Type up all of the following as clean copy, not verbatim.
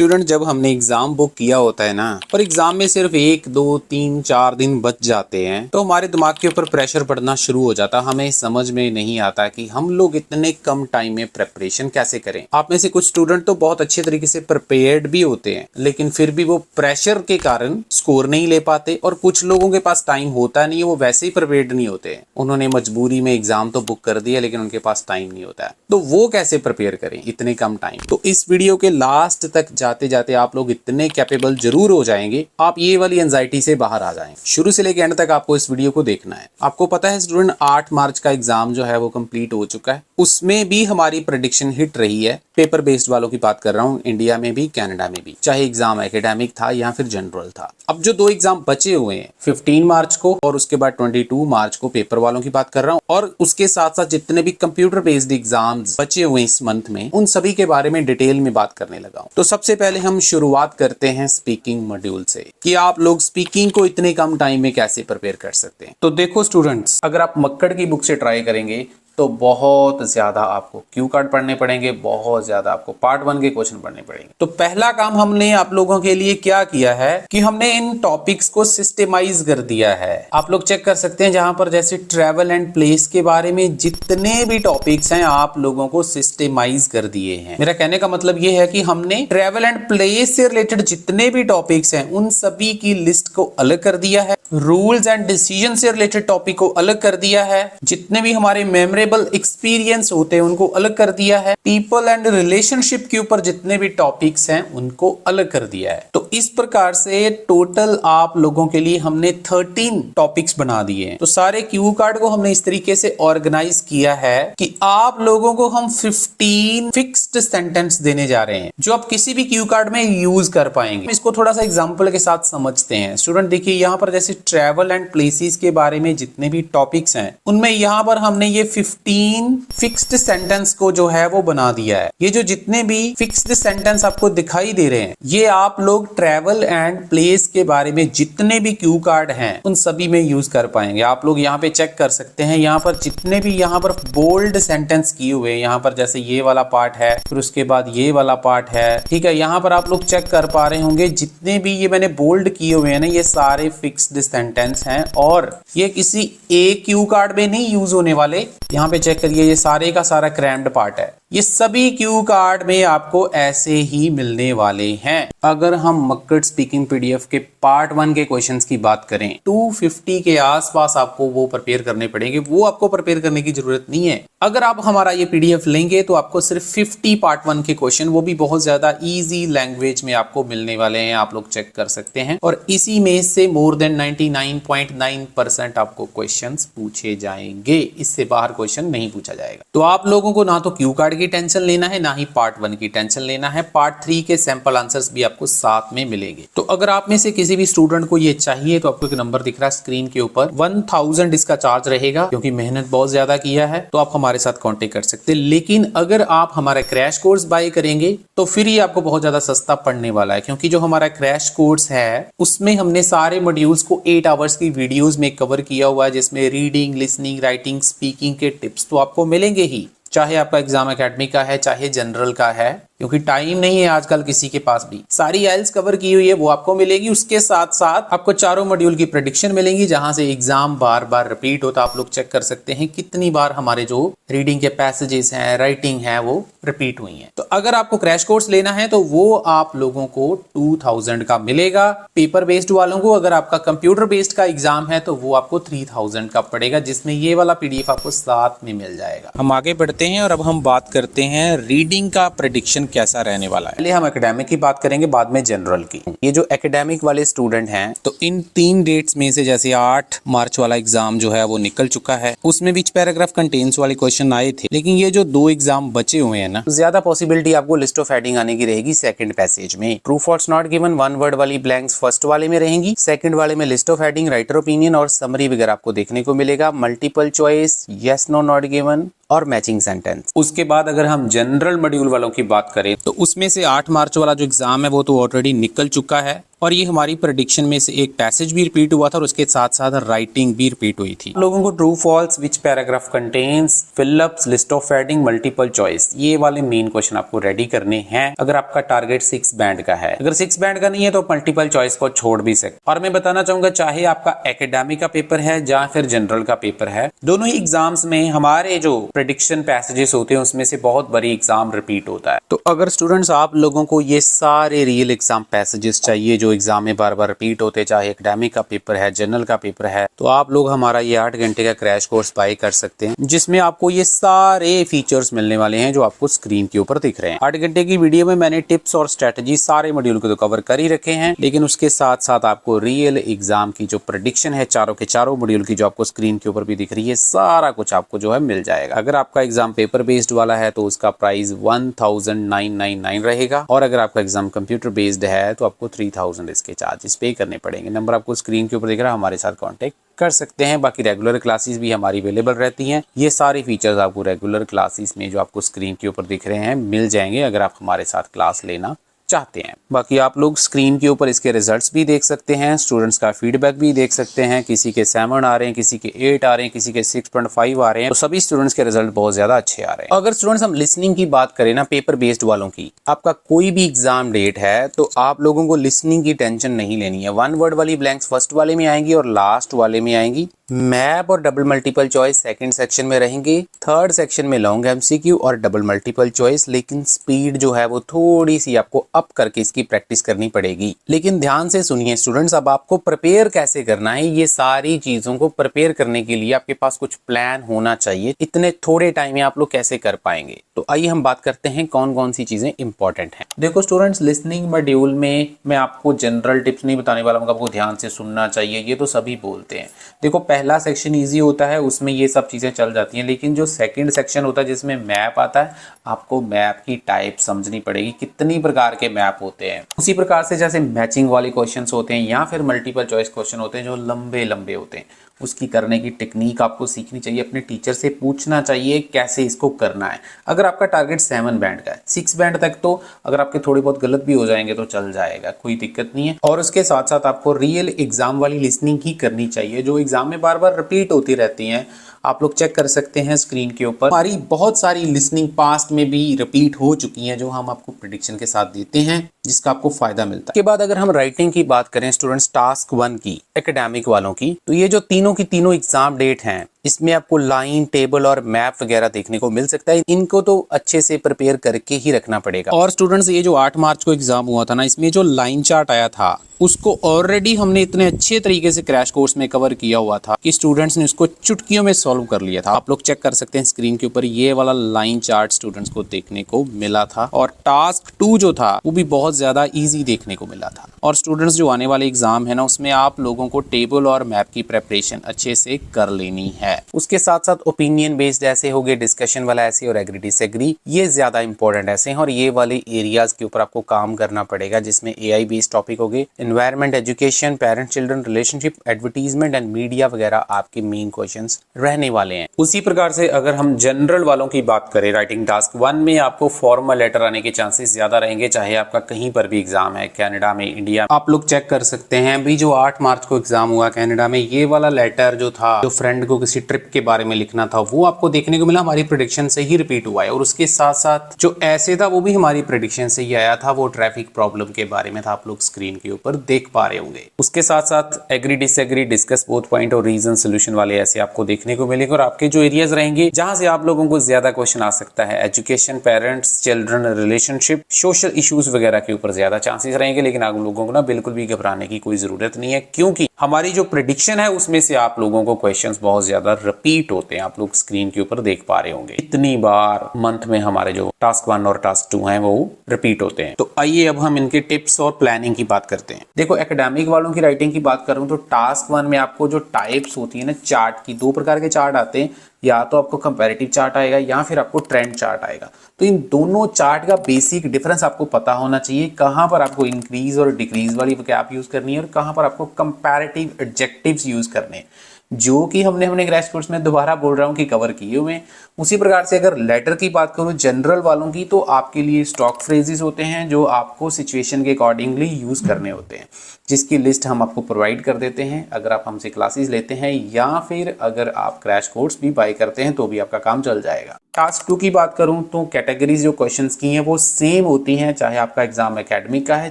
Student जब हमने exam book किया होता है ना और एग्जाम में सिर्फ 1, 2, 3, 4 दिन बच जाते हैं तो हमारे दिमाग के ऊपर प्रेशर पड़ना शुरू हो जाता है। हमें समझ में नहीं आता कि हम लोग इतने कम टाइम में प्रिपरेशन कैसे करें। आप में से कुछ स्टूडेंट तो बहुत अच्छे तरीके से प्रिपेयर्ड भी होते हैं लेकिन फिर भी वो प्रेशर के कारण स्कोर नहीं ले पाते, और कुछ लोगों के पास टाइम होता नहीं है, वो वैसे ही प्रिपेयर्ड नहीं होते हैं। उन्होंने मजबूरी में एग्जाम तो बुक कर दिया लेकिन उनके पास टाइम नहीं होता है, तो वो कैसे प्रिपेयर करें इतने कम टाइम। तो इस वीडियो के लास्ट तक जाते जाते आप लोग इतने कैपेबल जरूर हो जाएंगे, आप ये वाली एंजाइटी से बाहर आ जाएंगे। शुरू से लेकर एंड तक आपको इस वीडियो को देखना है। आपको पता है स्टूडेंट 8 मार्च का एग्जाम जो है वो कंप्लीट हो चुका है, उसमें भी हमारी प्रेडिक्शन हिट रही है। पेपर बेस्ड वालों की बात कर रहा हूँ, इंडिया में भी कनाडा में भी, चाहे एग्जाम एकेडमिक था या फिर जनरल था। अब जो 2 एग्जाम बचे हुए हैं 15 मार्च को और उसके बाद 22 मार्च को पेपर वालों की बात कर रहा हूँ, और उसके साथ साथ जितने भी कंप्यूटर बेस्ड एग्जाम्स बचे हुए इस मंथ में उन सभी के बारे में डिटेल में बात करने लगा हूँ। तो सबसे पहले हम शुरुआत करते हैं स्पीकिंग मॉड्यूल से कि आप लोग स्पीकिंग को इतने कम टाइम में कैसे प्रिपेयर कर सकते हैं। तो देखो स्टूडेंट्स, अगर आप मक्कड़ की बुक से ट्राई करेंगे तो बहुत ज्यादा आपको क्यू कार्ड पढ़ने पड़ेंगे, बहुत ज्यादा आपको पार्ट 1 के क्वेश्चन पढ़ने पड़ेंगे। तो पहला काम हमने आप लोगों के लिए क्या किया है कि हमने इन टॉपिक्स को सिस्टमाइज कर दिया है। आप लोग चेक कर सकते हैं जहां पर जैसे ट्रैवल एंड प्लेस के बारे में जितने भी टॉपिक्स हैं आप लोगों को सिस्टमाइज कर दिए हैं। मेरा कहने का मतलब ये है कि हमने ट्रैवल एंड प्लेस से रिलेटेड जितने भी टॉपिक्स हैं उन सभी की लिस्ट को अलग कर दिया है। रूल्स एंड डिसीजन से रिलेटेड टॉपिक को अलग कर दिया है। जितने भी हमारे मेमोरेबल एक्सपीरियंस होते हैं उनको अलग कर दिया है। पीपल एंड रिलेशनशिप के ऊपर जितने भी टॉपिक्स हैं उनको अलग कर दिया है। तो इस प्रकार से टोटल आप लोगों के लिए हमने 13 टॉपिक्स बना दिए हैं। तो सारे क्यू कार्ड को हमने इस तरीके से ऑर्गेनाइज किया है कि आप लोगों को हम 15 फिक्स्ड सेंटेंस देने जा रहे हैं जो आप किसी भी क्यू कार्ड में यूज कर पाएंगे। इसको थोड़ा सा एग्जांपल के साथ समझते हैं। स्टूडेंट देखिए, यहाँ पर जैसे ट्रैवल एंड प्लेसेस के बारे में जितने भी टॉपिक्स हैं उनमें यहाँ पर हमने ये 15 फिक्स्ड सेंटेंस को जो है वो बना दिया है। ये जो जितने भी फिक्स्ड सेंटेंस आपको दिखाई दे रहे हैं ये आप लोग ट्रैवल एंड प्लेस के बारे में जितने भी क्यू कार्ड हैं उन सभी में यूज कर पाएंगे। आप लोग यहाँ पे चेक कर सकते हैं, यहाँ पर जितने भी यहाँ पर बोल्ड सेंटेंस किए हुए हैं, यहाँ पर जैसे ये वाला पार्ट है, फिर उसके बाद ये वाला पार्ट है, ठीक है। यहाँ पर आप लोग चेक कर पा रहे होंगे जितने भी ये मैंने बोल्ड किए हुए हैं ना ये सारे फिक्स्ड सेंटेंस हैं और ये किसी एक क्यू कार्ड में नहीं यूज होने वाले। यहाँ पे चेक करिए, ये सारे का सारा क्रैम्ड पार्ट है। ये सभी क्यू कार्ड में आपको ऐसे ही मिलने वाले हैं। अगर हम मक्कड़ स्पीकिंग पीडीएफ के पार्ट 1 के क्वेश्चंस की बात करें 250 के आसपास आपको वो प्रिपेयर करने पड़ेंगे। वो आपको प्रिपेयर करने की जरूरत नहीं है। अगर आप हमारा ये पीडीएफ लेंगे तो आपको सिर्फ 50 पार्ट 1 के क्वेश्चन, वो भी बहुत ज्यादा इजी लैंग्वेज में आपको मिलने वाले हैं। आप लोग चेक कर सकते हैं और इसी में से मोर देन 99.9% आपको क्वेश्चंस पूछे जाएंगे। इससे बाहर क्वेश्चन नहीं पूछा जाएगा। तो आप लोगों को ना तो क्यू कार्ड की टेंशन लेना है ना ही पार्ट 1 की टेंशन लेना है। पार्ट 3 के सैंपल आंसर्स भी आपको साथ में मिलेंगे। तो अगर आप में से किसी भी स्टूडेंट को ये चाहिए तो आपको एक नंबर दिख रहा है स्क्रीन के ऊपर, 1000 इसका चार्ज रहेगा क्योंकि मेहनत बहुत ज्यादा किया है। तो आप हमारे साथ कांटेक्ट कर सकते हैं। लेकिन अगर आप हमारा क्रैश कोर्स बाय करेंगे तो फिर ये आपको बहुत ज्यादा सस्ता पड़ने वाला है, क्योंकि जो हमारा क्रैश कोर्स है उसमें हमने सारे मॉड्यूल्स को 8 आवर्स की वीडियोस में कवर किया हुआ है, जिसमें रीडिंग, लिसनिंग, राइटिंग, स्पीकिंग के टिप्स तो आपको मिलेंगे ही, चाहे आपका एग्जाम एकेडमिक का है चाहे जनरल का है, क्योंकि टाइम नहीं है आजकल किसी के पास भी। सारी आइल्स कवर की हुई है वो आपको मिलेगी। उसके साथ साथ आपको चारों मॉड्यूल की प्रेडिक्शन मिलेंगी जहां से एग्जाम बार बार रिपीट होता। आप लोग चेक कर सकते हैं कितनी बार हमारे जो रीडिंग के पैसेजेस हैं, राइटिंग है, वो रिपीट हुई है। तो अगर आपको क्रैश कोर्स लेना है तो वो आप लोगों को 2000 का मिलेगा। पेपर बेस्ड वालों को, अगर आपका कंप्यूटर बेस्ड का एग्जाम है तो वो आपको 3000 का पड़ेगा, जिसमें ये वाला पीडीएफ आपको साथ में मिल जाएगा। हम आगे बढ़ते हैं और अब हम बात करते हैं रीडिंग का प्रेडिक्शन कैसा रहने वाला है। पहले हम एकेडमिक की बात करेंगे, बाद में जनरल की। ये जो एकेडमिक वाले स्टूडेंट हैं तो इन 3 डेट्स में से जैसे 8 मार्च वाला एग्जाम जो है वो निकल चुका है, उसमें बीच पैराग्राफ कंटेन्स वाले क्वेश्चन आए थे। लेकिन ये जो 2 एग्जाम बचे हुए हैं ना, ज्यादा पॉसिबिलिटी आपको लिस्ट ऑफ हेडिंग आने की रहेगी सेकंड पैसेज में। True false not given 1 word वाली ब्लैंक्स फर्स्ट वाले में रहेंगी, सेकंड वाले में list of heading, writer opinion और समरी वगैरह आपको देखने को मिलेगा। Multiple choice, yes no not given और मैचिंग सेंटेंस। उसके बाद अगर हम जनरल मॉड्यूल वालों की बात करें तो उसमें से 8 मार्च वाला जो एग्जाम है वो तो ऑलरेडी निकल चुका है। और ये हमारी प्रेडिक्शन में से एक पैसेज भी रिपीट हुआ था और उसके साथ साथ राइटिंग भी रिपीट हुई थी। लोगों को true false which paragraph contains fill ups list of heading multiple choice, ये वाले मेन क्वेश्चन आपको रेडी करने हैं अगर आपका टारगेट 6 बैंड का है। अगर 6 बैंड का नहीं है तो मल्टीपल चॉइस को छोड़ भी सकते। और मैं बताना चाहूंगा चाहे आपका एकेडमिक का पेपर है या फिर जनरल का पेपर है, दोनों ही एग्जाम्स में हमारे जो प्रेडिक्शन पैसेजेस होते हैं उसमें से बहुत बड़ी एग्जाम रिपीट होता है। तो अगर स्टूडेंट्स आप लोगों को ये सारे रियल एग्जाम पैसेजेस चाहिए जो एग्जाम में बार बार रिपीट होते, चाहे एकेडमिक का पेपर है जनरल का पेपर है, तो आप लोग हमारा ये 8 घंटे का क्रैश कोर्स बाय कर सकते हैं जिसमें आपको ये सारे फीचर्स मिलने वाले हैं जो आपको स्क्रीन के ऊपर दिख रहे हैं। 8 घंटे की वीडियो में मैंने टिप्स और स्ट्रेटजी सारे मॉड्यूल को तो कवर कर ही रखे हैं, लेकिन उसके साथ साथ आपको रियल एग्जाम की जो प्रेडिक्शन है चारों के चारों मॉड्यूल की जो आपको स्क्रीन के ऊपर भी दिख रही है, सारा कुछ आपको जो है मिल जाएगा। अगर आपका एग्जाम पेपर बेस्ड वाला है तो उसका प्राइस 1999 रहेगा और अगर आपका एग्जाम कंप्यूटर बेस्ड है तो आपको 3000 इसके चार्जेस पे करने पड़ेंगे। नंबर आपको स्क्रीन के ऊपर दिख रहा है, हमारे साथ कांटेक्ट कर सकते हैं। बाकी रेगुलर क्लासेस भी हमारी अवेलेबल रहती हैं। ये सारी फीचर्स आपको रेगुलर क्लासेस में जो आपको स्क्रीन के ऊपर दिख रहे हैं मिल जाएंगे अगर आप हमारे साथ क्लास लेना चाहते हैं। बाकी आप लोग स्क्रीन के ऊपर इसके रिजल्ट्स भी देख सकते हैं, स्टूडेंट्स का फीडबैक भी देख सकते हैं। किसी के 7 आ रहे हैं, किसी के 8 आ रहे हैं, किसी के 6.5 आ रहे हैं, तो सभी स्टूडेंट्स के रिजल्ट बहुत ज्यादा अच्छे आ रहे हैं। अगर स्टूडेंट्स हम लिसनिंग की बात करें ना, पेपर बेस्ड वालों की, आपका कोई भी एग्जाम डेट है तो आप लोगों को लिसनिंग की टेंशन नहीं लेनी है। 1 वर्ड वाली ब्लैंक्स फर्स्ट वाले में आएंगी और लास्ट वाले में आएंगी। मैप और double multiple choice second section में रहेंगे। थर्ड सेक्शन में लॉन्ग एमसीक्यू और डबल मल्टीपल चॉइस, लेकिन स्पीड जो है वो थोड़ी सी आपको अप करके इसकी प्रैक्टिस करनी पड़ेगी। लेकिन ध्यान से सुनिए स्टूडेंट्स, अब आपको प्रिपेयर कैसे करना है, ये सारी चीजों को प्रिपेयर करने के लिए आपके पास कुछ प्लान होना चाहिए। इतने थोड़े टाइम में आप लोग कैसे कर पाएंगे, तो आइए हम बात करते हैं कौन कौन सी चीजें इंपॉर्टेंट हैं। देखो स्टूडेंट्स, लिसनिंग मॉड्यूल में मैं आपको जनरल टिप्स नहीं बताने वाला हूँ, आपको ध्यान से सुनना चाहिए, ये तो सभी बोलते हैं। देखो पहला सेक्शन इजी होता है, उसमें ये सब चीजें चल जाती हैं, लेकिन जो सेकंड सेक्शन होता है जिसमें मैप आता है, आपको मैप की टाइप समझनी पड़ेगी, कितनी प्रकार के मैप होते हैं। उसी प्रकार से जैसे मैचिंग वाले क्वेश्चंस होते हैं या फिर मल्टीपल चॉइस क्वेश्चन होते हैं जो लंबे लंबे होते हैं, उसकी करने की टेक्निक आपको सीखनी चाहिए, अपने टीचर से पूछना चाहिए कैसे इसको करना है। अगर आपका टारगेट 7 बैंड का है, 6 बैंड तक तो अगर आपके थोड़े बहुत गलत भी हो जाएंगे तो चल जाएगा, कोई दिक्कत नहीं है। और उसके साथ साथ आपको रियल एग्जाम वाली लिसनिंग ही करनी चाहिए जो एग्जाम में बार बार रिपीट होती रहती हैं। आप लोग चेक कर सकते हैं स्क्रीन के ऊपर, हमारी बहुत सारी लिसनिंग पास्ट में भी रिपीट हो चुकी हैं जो हम आपको प्रेडिक्शन के साथ देते हैं, जिसका आपको फायदा मिलता है। के बाद अगर हम राइटिंग की बात करें स्टूडेंट्स, टास्क 1 की, एकेडमिक वालों की, तो ये जो तीनों की तीनों एग्जाम डेट हैं, इसमें आपको लाइन टेबल और मैप वगैरह देखने को मिल सकता है। इनको तो अच्छे से प्रिपेयर करके ही रखना पड़ेगा। और स्टूडेंट्स, ये जो 8 मार्च को एग्जाम हुआ था ना, इसमें जो लाइन चार्ट आया था उसको ऑलरेडी हमने इतने अच्छे तरीके से क्रैश कोर्स में कवर किया हुआ था कि स्टूडेंट्स ने उसको चुटकियों में सॉल्व कर लिया था। आप लोग चेक कर सकते हैं स्क्रीन के ऊपर, ये वाला लाइन चार्ट स्टूडेंट्स को देखने को मिला था। और टास्क 2 जो था वो भी बहुत ज्यादा इजी देखने को मिला था। और स्टूडेंट्स, जो आने वाले एग्जाम है ना, उसमें आप लोगों को टेबल और मैप की प्रेपरेशन अच्छे से कर लेनी है। उसके साथ साथ ओपिनियन बेस्ड ऐसे हो गए, डिस्कशन वाला ऐसे और एग्री डिसएग्री, ये ज्यादा इंपॉर्टेंट ऐसे हैं। और ये वाले एरियाज के ऊपर आपको काम करना पड़ेगा, जिसमें AI बेस्ड टॉपिक हो गए, environment, education, parent children relationship, advertisement and media वगैरह आपके मेन क्वेश्चंस रहने वाले हैं। उसी प्रकार से अगर हम जनरल वालों की बात करें, राइटिंग टास्क 1 में आपको फॉर्मल लेटर आने के चांसेस ज्यादा रहेंगे, चाहे आपका कहीं पर भी एग्जाम है, कनाडा में, इंडिया। आप लोग चेक कर सकते हैं अभी जो 8 मार्च को एग्जाम हुआ कनाडा में, ये वाला लेटर जो था, जो फ्रेंड को किसी ट्रिप के बारे में लिखना था, वो आपको देखने को मिला, हमारी प्रेडिक्शन से ही रिपीट हुआ है। और उसके साथ साथ जो ऐसे था वो भी हमारी प्रेडिक्शन से ही आया था, वो ट्रैफिक प्रॉब्लम के बारे में था, आप लोग स्क्रीन के ऊपर देख पा रहे होंगे। उसके साथ साथ agree disagree, discuss both point और रीजन सोल्यूशन वाले ऐसे आपको देखने को मिलेंगे। और आपके जो एरियाज रहेंगे जहां से आप लोगों को ज्यादा क्वेश्चन आ सकता है, education, parents children relationship, social issues वगैरह के ऊपर ज्यादा चांसेस रहेंगे। लेकिन आप लोगों को ना बिल्कुल भी घबराने की कोई जरूरत नहीं है, क्योंकि हमारी जो प्रेडिक्शन है उसमें से आप लोगों को क्वेश्चंस बहुत ज्यादा रिपीट होते हैं। आप लोग स्क्रीन के ऊपर देख पा रहे होंगे इतनी बार मंथ में हमारे जो टास्क 1 और टास्क 2 हैं वो रिपीट होते हैं। तो आइए अब हम इनके टिप्स और प्लानिंग की बात करते हैं। देखो एकेडमिक वालों की राइटिंग की बात करूं तो टास्क 1 में आपको जो टाइप्स होती है ना चार्ट की, 2 प्रकार के चार्ट आते हैं, या तो आपको कंपैरेटिव चार्ट आएगा या फिर आपको ट्रेंड चार्ट आएगा। तो इन दोनों चार्ट का बेसिक डिफरेंस आपको पता होना चाहिए, कहां पर आपको इंक्रीज और डिक्रीज वाली कैप यूज करनी है और कहां पर आपको कंपैरेटिव एडजेक्टिव्स यूज करने हैं। जो कि हमने अपने क्रैश कोर्स में दोबारा बोल रहा हूँ कि कवर किए हुए हैं। उसी प्रकार से अगर लेटर की बात करूँ जनरल वालों की, तो आपके लिए स्टॉक फ्रेजेस होते हैं जो आपको सिचुएशन के अकॉर्डिंगली यूज़ करने होते हैं, जिसकी लिस्ट हम आपको प्रोवाइड कर देते हैं अगर आप हमसे क्लासेस लेते हैं, या फिर अगर आप क्रैश कोर्स भी बाय करते हैं तो भी आपका काम चल जाएगा। टास्क 2 की बात करूं तो कैटेगरीज जो क्वेश्चंस की हैं वो सेम होती हैं, चाहे आपका एग्जाम एकेडमिक का है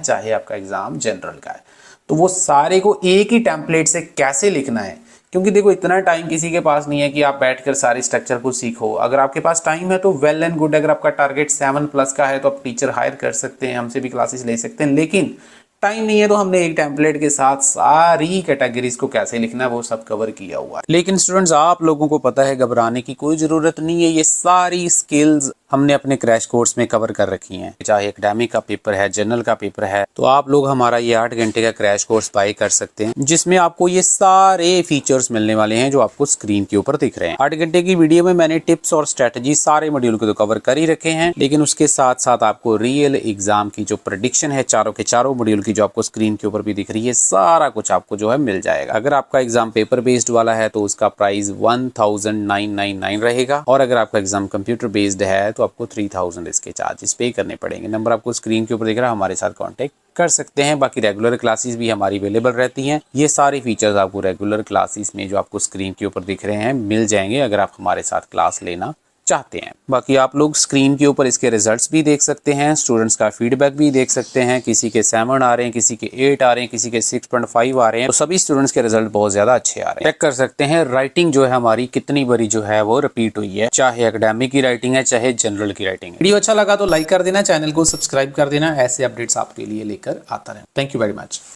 चाहे आपका एग्जाम जनरल का है। तो वो सारे को एक ही टेम्पलेट से कैसे लिखना है, क्योंकि देखो इतना टाइम किसी के पास नहीं है कि आप बैठकर सारी स्ट्रक्चर को सीखो। अगर आपके पास टाइम है तो वेल एंड गुड, अगर आपका टारगेट 7+ का है तो आप टीचर हायर कर सकते हैं, हमसे भी क्लासेस ले सकते हैं। लेकिन टाइम नहीं है तो हमने एक टेम्पलेट के साथ सारी कैटेगरीज को कैसे लिखना है वो सब कवर किया हुआ है। लेकिन स्टूडेंट्स आप लोगों को पता है, घबराने की कोई जरूरत नहीं है, ये सारी स्किल्स हमने अपने क्रैश कोर्स में कवर कर रखी हैं। चाहे एकेडमिक का पेपर है, जनरल का पेपर है, तो आप लोग हमारा ये 8 घंटे का क्रैश कोर्स बाय कर सकते हैं, जिसमें आपको ये सारे फीचर्स मिलने वाले हैं जो आपको स्क्रीन के ऊपर दिख रहे हैं। 8 घंटे की वीडियो में मैंने टिप्स और स्ट्रेटजी सारे मॉड्यूल को तो कवर कर ही रखे हैं, लेकिन उसके साथ साथ आपको रियल एग्जाम की जो प्रेडिक्शन है चारों के चारों मॉड्यूल की, जो आपको स्क्रीन के ऊपर भी दिख रही है, सारा कुछ आपको जो है मिल जाएगा। अगर आपका एग्जाम पेपर बेस्ड वाला है तो उसका प्राइस 1999 रहेगा, और अगर आपका एग्जाम कंप्यूटर बेस्ड है तो आपको 3000 इसके चार्जेस पे करने पड़ेंगे। नंबर आपको स्क्रीन के ऊपर दिख रहा है, हमारे साथ कांटेक्ट कर सकते हैं। बाकी रेगुलर क्लासेस भी हमारी अवेलेबल रहती हैं। ये सारे फीचर्स आपको रेगुलर क्लासेस में जो आपको स्क्रीन के ऊपर दिख रहे हैं मिल जाएंगे अगर आप हमारे साथ क्लास लेना चाहते हैं। बाकी आप लोग स्क्रीन के ऊपर इसके रिजल्ट्स भी देख सकते हैं, स्टूडेंट्स का फीडबैक भी देख सकते हैं। किसी के 7 आ रहे हैं, किसी के 8 आ रहे हैं, किसी के 6.5 आ रहे हैं, तो सभी स्टूडेंट्स के रिजल्ट बहुत ज्यादा अच्छे आ रहे हैं। चेक कर सकते हैं राइटिंग जो है हमारी कितनी बारी जो है वो रिपीट हुई है, चाहे एकेडमिक की राइटिंग है चाहे जनरल की राइटिंग है। वीडियो अच्छा लगा तो लाइक कर देना, चैनल को सब्सक्राइब कर देना, ऐसे अपडेट्स आपके लिए लेकर आता रहे। Thank you very much.